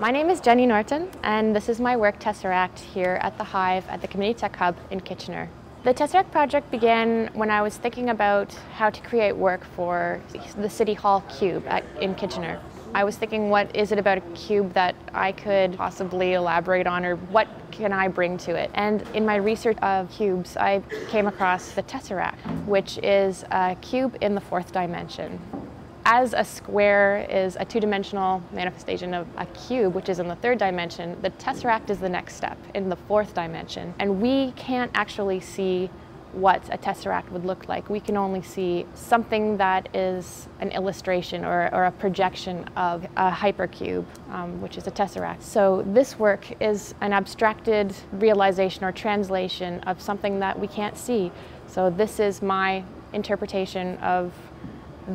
My name is Jenn E Norton, and this is my work Tesseract here at the Hive at the Communitech Hub in Kitchener. The Tesseract project began when I was thinking about how to create work for the City Hall cube in Kitchener. I was thinking, what is it about a cube that I could possibly elaborate on, or what can I bring to it? And in my research of cubes, I came across the Tesseract, which is a cube in the fourth dimension. As a square is a two-dimensional manifestation of a cube, which is in the third dimension, the Tesseract is the next step in the fourth dimension. And we can't actually see what a Tesseract would look like. We can only see something that is an illustration or a projection of a hypercube, which is a Tesseract. So this work is an abstracted realization or translation of something that we can't see. So this is my interpretation of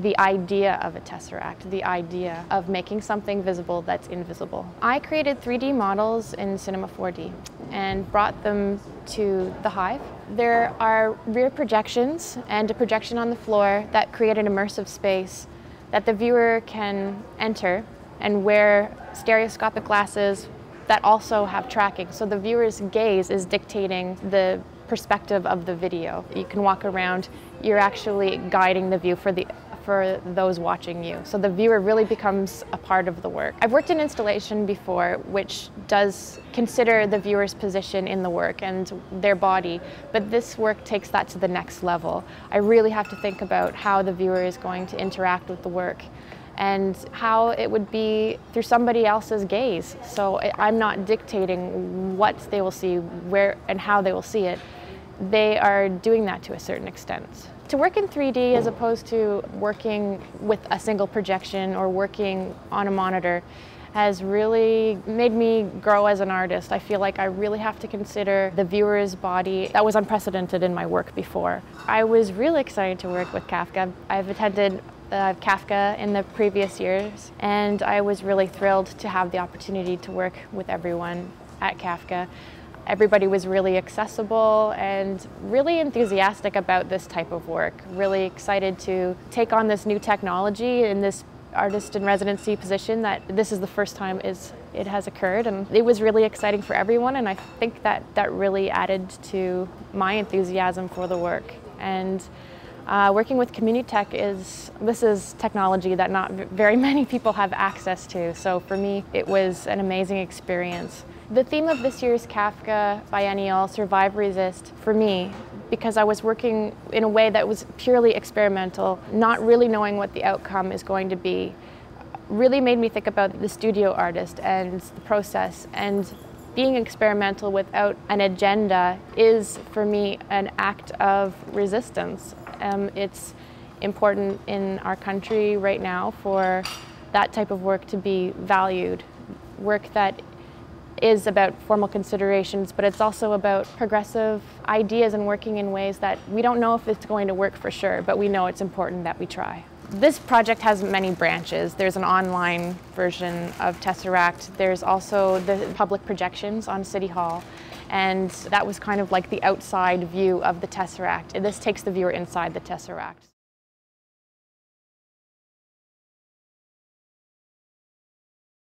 the idea of a Tesseract, the idea of making something visible that's invisible. I created 3D models in Cinema 4D and brought them to the Hive. There are rear projections and a projection on the floor that create an immersive space that the viewer can enter and wear stereoscopic glasses that also have tracking. So the viewer's gaze is dictating the perspective of the video. You can walk around, you're actually guiding the view for those watching you. So the viewer really becomes a part of the work. I've worked in installation before, which does consider the viewer's position in the work and their body, but this work takes that to the next level. I really have to think about how the viewer is going to interact with the work and how it would be through somebody else's gaze. So I'm not dictating what they will see, where and how they will see it. They are doing that to a certain extent. To work in 3D as opposed to working with a single projection or working on a monitor has really made me grow as an artist. I feel like I really have to consider the viewer's body. That was unprecedented in my work before. I was really excited to work with Kafka. I've attended Kafka in the previous years, and I was really thrilled to have the opportunity to work with everyone at Kafka. Everybody was really accessible and really enthusiastic about this type of work. Really excited to take on this new technology in this artist in residency position that this is the first time it has occurred, and it was really exciting for everyone, and I think that really added to my enthusiasm for the work. And working with Communitech this is technology that not very many people have access to, so for me it was an amazing experience. The theme of this year's Kafka biennial, Survive Resist, for me, because I was working in a way that was purely experimental, not really knowing what the outcome is going to be, really made me think about the studio artist and the process. And being experimental without an agenda is, for me, an act of resistance. It's important in our country right now for that type of work to be valued. Work that is about formal considerations, but it's also about progressive ideas and working in ways that we don't know if it's going to work for sure, but we know it's important that we try. This project has many branches. There's an online version of Tesseract. There's also the public projections on City Hall, and that was kind of like the outside view of the Tesseract. This takes the viewer inside the Tesseract.